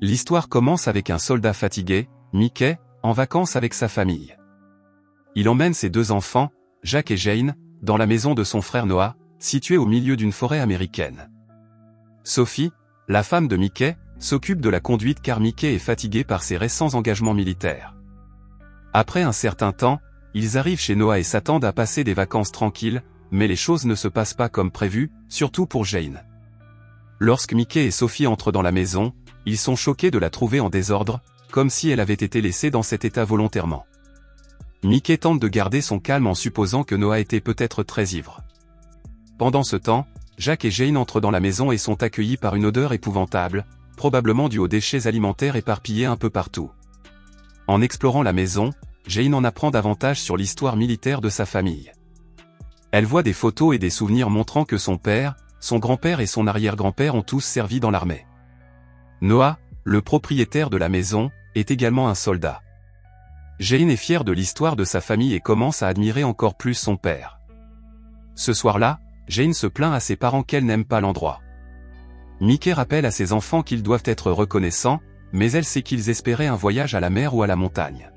L'histoire commence avec un soldat fatigué, Mickey, en vacances avec sa famille. Il emmène ses deux enfants, Jack et Jane, dans la maison de son frère Noah, située au milieu d'une forêt américaine. Sophie, la femme de Mickey, s'occupe de la conduite car Mickey est fatigué par ses récents engagements militaires. Après un certain temps, ils arrivent chez Noah et s'attendent à passer des vacances tranquilles, mais les choses ne se passent pas comme prévu, surtout pour Jane. Lorsque Mickey et Sophie entrent dans la maison, ils sont choqués de la trouver en désordre, comme si elle avait été laissée dans cet état volontairement. Mickey tente de garder son calme en supposant que Noah était peut-être très ivre. Pendant ce temps, Jack et Jane entrent dans la maison et sont accueillis par une odeur épouvantable, probablement due aux déchets alimentaires éparpillés un peu partout. En explorant la maison, Jane en apprend davantage sur l'histoire militaire de sa famille. Elle voit des photos et des souvenirs montrant que son père, son grand-père et son arrière-grand-père ont tous servi dans l'armée. Noah, le propriétaire de la maison, est également un soldat. Jane est fière de l'histoire de sa famille et commence à admirer encore plus son père. Ce soir-là, Jane se plaint à ses parents qu'elle n'aime pas l'endroit. Mickey rappelle à ses enfants qu'ils doivent être reconnaissants, mais elle sait qu'ils espéraient un voyage à la mer ou à la montagne.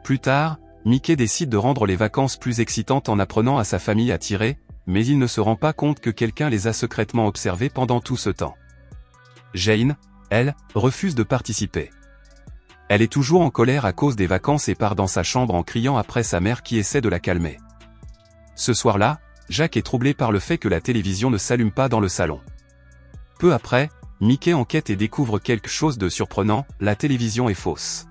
Plus tard, Mickey décide de rendre les vacances plus excitantes en apprenant à sa famille à tirer, mais il ne se rend pas compte que quelqu'un les a secrètement observés pendant tout ce temps. Jane, elle, refuse de participer. Elle est toujours en colère à cause des vacances et part dans sa chambre en criant après sa mère qui essaie de la calmer. Ce soir-là, Jack est troublé par le fait que la télévision ne s'allume pas dans le salon. Peu après, Mickey enquête et découvre quelque chose de surprenant, la télévision est fausse.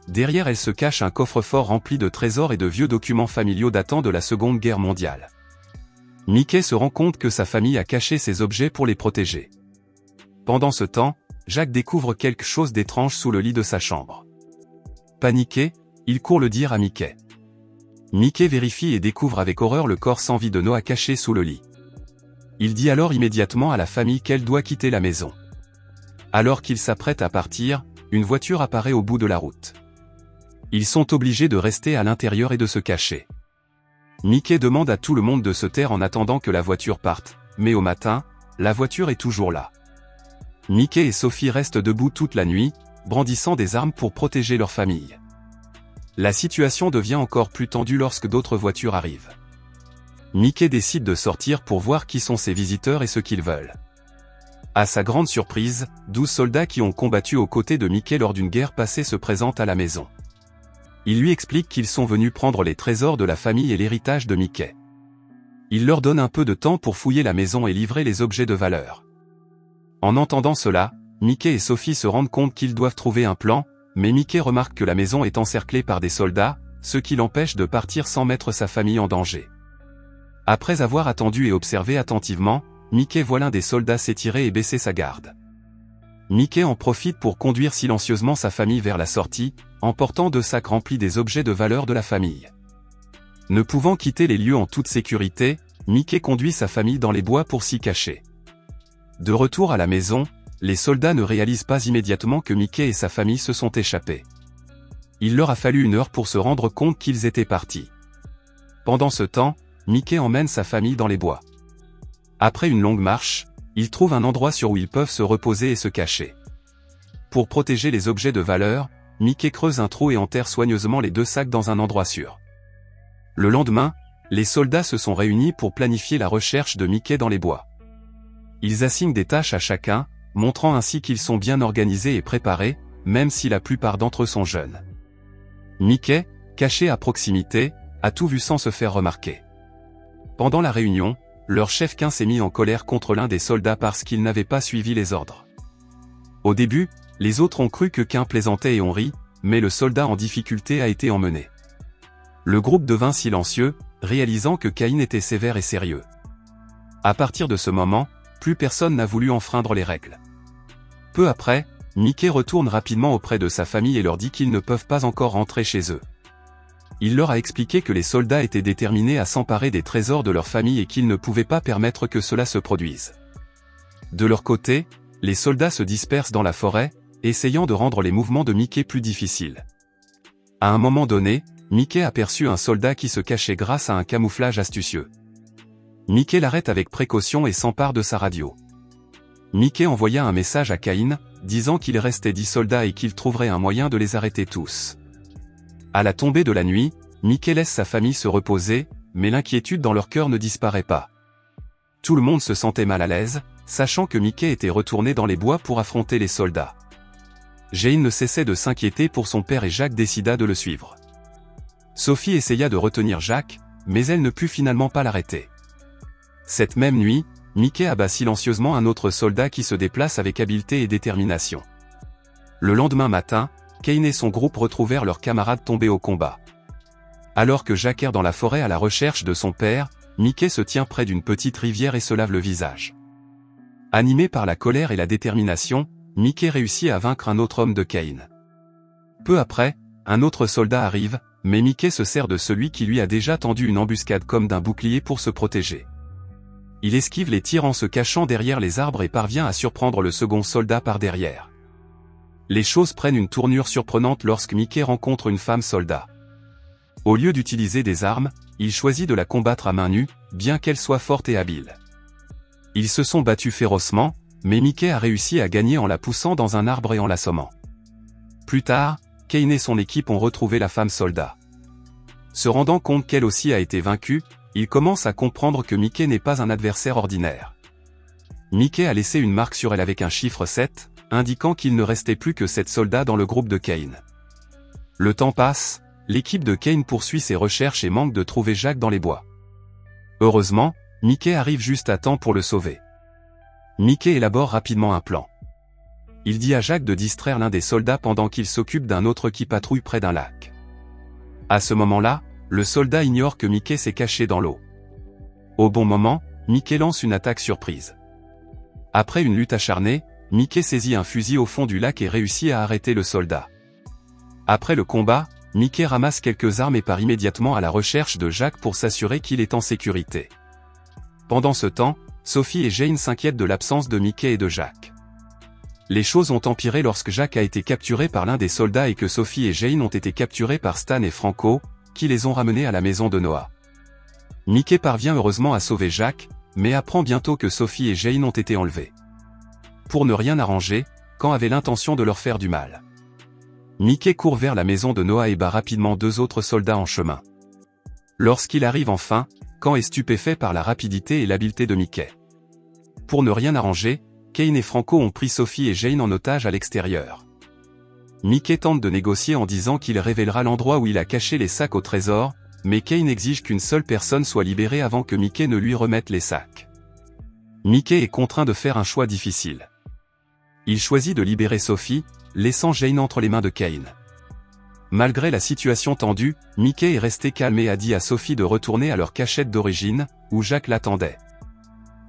Derrière elle se cache un coffre-fort rempli de trésors et de vieux documents familiaux datant de la Seconde Guerre mondiale. Mickey se rend compte que sa famille a caché ces objets pour les protéger. Pendant ce temps, Jack découvre quelque chose d'étrange sous le lit de sa chambre. Paniqué, il court le dire à Mickey. Mickey vérifie et découvre avec horreur le corps sans vie de Noah caché sous le lit. Il dit alors immédiatement à la famille qu'elle doit quitter la maison. Alors qu'il s'apprête à partir, une voiture apparaît au bout de la route. Ils sont obligés de rester à l'intérieur et de se cacher. Mickey demande à tout le monde de se taire en attendant que la voiture parte, mais au matin, la voiture est toujours là. Mickey et Sophie restent debout toute la nuit, brandissant des armes pour protéger leur famille. La situation devient encore plus tendue lorsque d'autres voitures arrivent. Mickey décide de sortir pour voir qui sont ses visiteurs et ce qu'ils veulent. À sa grande surprise, 12 soldats qui ont combattu aux côtés de Mickey lors d'une guerre passée se présentent à la maison. Ils lui expliquent qu'ils sont venus prendre les trésors de la famille et l'héritage de Mickey. Il leur donne un peu de temps pour fouiller la maison et livrer les objets de valeur. En entendant cela, Mickey et Sophie se rendent compte qu'ils doivent trouver un plan, mais Mickey remarque que la maison est encerclée par des soldats, ce qui l'empêche de partir sans mettre sa famille en danger. Après avoir attendu et observé attentivement, Mickey voit l'un des soldats s'étirer et baisser sa garde. Mickey en profite pour conduire silencieusement sa famille vers la sortie, emportant 2 sacs remplis des objets de valeur de la famille. Ne pouvant quitter les lieux en toute sécurité, Mickey conduit sa famille dans les bois pour s'y cacher. De retour à la maison, les soldats ne réalisent pas immédiatement que Mickey et sa famille se sont échappés. Il leur a fallu 1 heure pour se rendre compte qu'ils étaient partis. Pendant ce temps, Mickey emmène sa famille dans les bois. Après une longue marche, ils trouvent un endroit où ils peuvent se reposer et se cacher. Pour protéger les objets de valeur, Mickey creuse un trou et enterre soigneusement les 2 sacs dans un endroit sûr. Le lendemain, les soldats se sont réunis pour planifier la recherche de Mickey dans les bois. Ils assignent des tâches à chacun, montrant ainsi qu'ils sont bien organisés et préparés, même si la plupart d'entre eux sont jeunes. Mickey, caché à proximité, a tout vu sans se faire remarquer. Pendant la réunion, leur chef Quin s'est mis en colère contre l'un des soldats parce qu'il n'avait pas suivi les ordres. Au début, les autres ont cru que Quin plaisantait et ont ri, mais le soldat en difficulté a été emmené. Le groupe devint silencieux, réalisant que Caïn était sévère et sérieux. À partir de ce moment, plus personne n'a voulu enfreindre les règles. Peu après, Mickey retourne rapidement auprès de sa famille et leur dit qu'ils ne peuvent pas encore rentrer chez eux. Il leur a expliqué que les soldats étaient déterminés à s'emparer des trésors de leur famille et qu'ils ne pouvaient pas permettre que cela se produise. De leur côté, les soldats se dispersent dans la forêt, essayant de rendre les mouvements de Mickey plus difficiles. À un moment donné, Mickey aperçut un soldat qui se cachait grâce à un camouflage astucieux. Mickey l'arrête avec précaution et s'empare de sa radio. Mickey envoya un message à Caïn, disant qu'il restait 10 soldats et qu'il trouverait un moyen de les arrêter tous. À la tombée de la nuit, Mickey laisse sa famille se reposer, mais l'inquiétude dans leur cœur ne disparaît pas. Tout le monde se sentait mal à l'aise, sachant que Mickey était retourné dans les bois pour affronter les soldats. Jane ne cessait de s'inquiéter pour son père et Jacques décida de le suivre. Sophie essaya de retenir Jacques, mais elle ne put finalement pas l'arrêter. Cette même nuit, Mickey abat silencieusement un autre soldat qui se déplace avec habileté et détermination. Le lendemain matin, Kane et son groupe retrouvèrent leurs camarades tombés au combat. Alors que Jacques erre dans la forêt à la recherche de son père, Mickey se tient près d'une petite rivière et se lave le visage. Animé par la colère et la détermination, Mickey réussit à vaincre un autre homme de Kane. Peu après, un autre soldat arrive, mais Mickey se sert de celui qui lui a déjà tendu une embuscade comme d'un bouclier pour se protéger. Il esquive les tirs en se cachant derrière les arbres et parvient à surprendre le second soldat par derrière. Les choses prennent une tournure surprenante lorsque Mickey rencontre une femme soldat. Au lieu d'utiliser des armes, il choisit de la combattre à main nue, bien qu'elle soit forte et habile. Ils se sont battus férocement, mais Mickey a réussi à gagner en la poussant dans un arbre et en l'assommant. Plus tard, Kane et son équipe ont retrouvé la femme soldat. Se rendant compte qu'elle aussi a été vaincue, ils commencent à comprendre que Mickey n'est pas un adversaire ordinaire. Mickey a laissé une marque sur elle avec un chiffre 7, indiquant qu'il ne restait plus que 7 soldats dans le groupe de Kane. Le temps passe, l'équipe de Kane poursuit ses recherches et manque de trouver Jacques dans les bois. Heureusement, Mickey arrive juste à temps pour le sauver. Mickey élabore rapidement un plan. Il dit à Jacques de distraire l'un des soldats pendant qu'il s'occupe d'un autre qui patrouille près d'un lac. À ce moment-là, le soldat ignore que Mickey s'est caché dans l'eau. Au bon moment, Mickey lance une attaque surprise. Après une lutte acharnée, Mickey saisit un fusil au fond du lac et réussit à arrêter le soldat. Après le combat, Mickey ramasse quelques armes et part immédiatement à la recherche de Jacques pour s'assurer qu'il est en sécurité. Pendant ce temps, Sophie et Jane s'inquiètent de l'absence de Mickey et de Jacques. Les choses ont empiré lorsque Jacques a été capturé par l'un des soldats et que Sophie et Jane ont été capturés par Stan et Franco, qui les ont ramenés à la maison de Noah. Mickey parvient heureusement à sauver Jacques, mais apprend bientôt que Sophie et Jane ont été enlevés. Pour ne rien arranger, Cain avait l'intention de leur faire du mal. Mickey court vers la maison de Noah et bat rapidement 2 autres soldats en chemin. Lorsqu'il arrive enfin, Cain est stupéfait par la rapidité et l'habileté de Mickey. Pour ne rien arranger, Kane et Franco ont pris Sophie et Jane en otage à l'extérieur. Mickey tente de négocier en disant qu'il révélera l'endroit où il a caché les sacs au trésor, mais Kane exige qu'une seule personne soit libérée avant que Mickey ne lui remette les sacs. Mickey est contraint de faire un choix difficile. Il choisit de libérer Sophie, laissant Jane entre les mains de Kane. Malgré la situation tendue, Mickey est resté calme et a dit à Sophie de retourner à leur cachette d'origine, où Jacques l'attendait.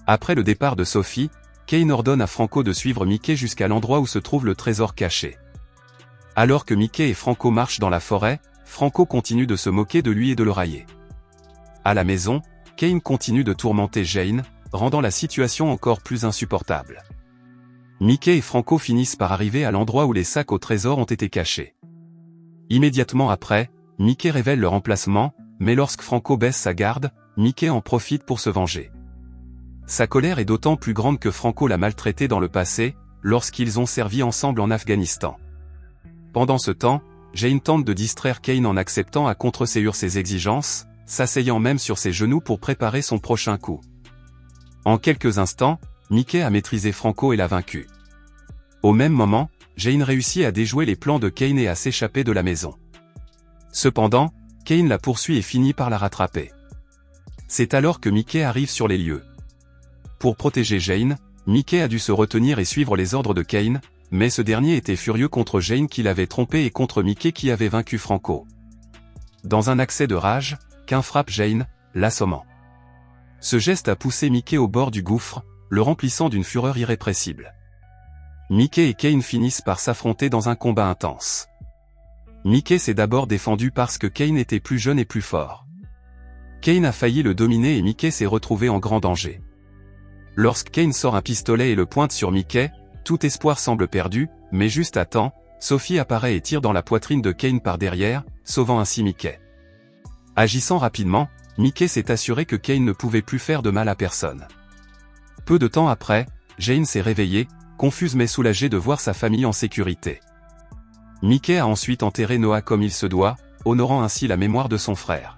Après le départ de Sophie, Kane ordonne à Franco de suivre Mickey jusqu'à l'endroit où se trouve le trésor caché. Alors que Mickey et Franco marchent dans la forêt, Franco continue de se moquer de lui et de le railler. À la maison, Kane continue de tourmenter Jane, rendant la situation encore plus insupportable. Mickey et Franco finissent par arriver à l'endroit où les sacs au trésor ont été cachés. Immédiatement après, Mickey révèle leur emplacement, mais lorsque Franco baisse sa garde, Mickey en profite pour se venger. Sa colère est d'autant plus grande que Franco l'a maltraité dans le passé, lorsqu'ils ont servi ensemble en Afghanistan. Pendant ce temps, Jane tente de distraire Kane en acceptant à contreséure ses exigences, s'asseyant même sur ses genoux pour préparer son prochain coup. En quelques instants, Mickey a maîtrisé Franco et l'a vaincu. Au même moment, Jane réussit à déjouer les plans de Kane et à s'échapper de la maison. Cependant, Kane la poursuit et finit par la rattraper. C'est alors que Mickey arrive sur les lieux. Pour protéger Jane, Mickey a dû se retenir et suivre les ordres de Kane, mais ce dernier était furieux contre Jane qui l'avait trompé et contre Mickey qui avait vaincu Franco. Dans un accès de rage, Cain frappe Jane, l'assommant. Ce geste a poussé Mickey au bord du gouffre, le remplissant d'une fureur irrépressible. Mickey et Kane finissent par s'affronter dans un combat intense. Mickey s'est d'abord défendu parce que Kane était plus jeune et plus fort. Kane a failli le dominer et Mickey s'est retrouvé en grand danger. Lorsque Kane sort un pistolet et le pointe sur Mickey, tout espoir semble perdu, mais juste à temps, Sophie apparaît et tire dans la poitrine de Kane par derrière, sauvant ainsi Mickey. Agissant rapidement, Mickey s'est assuré que Kane ne pouvait plus faire de mal à personne. Peu de temps après, Jane s'est réveillée, confuse mais soulagée de voir sa famille en sécurité. Mickey a ensuite enterré Noah comme il se doit, honorant ainsi la mémoire de son frère.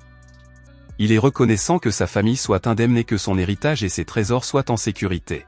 Il est reconnaissant que sa famille soit indemnée, que son héritage et ses trésors soient en sécurité.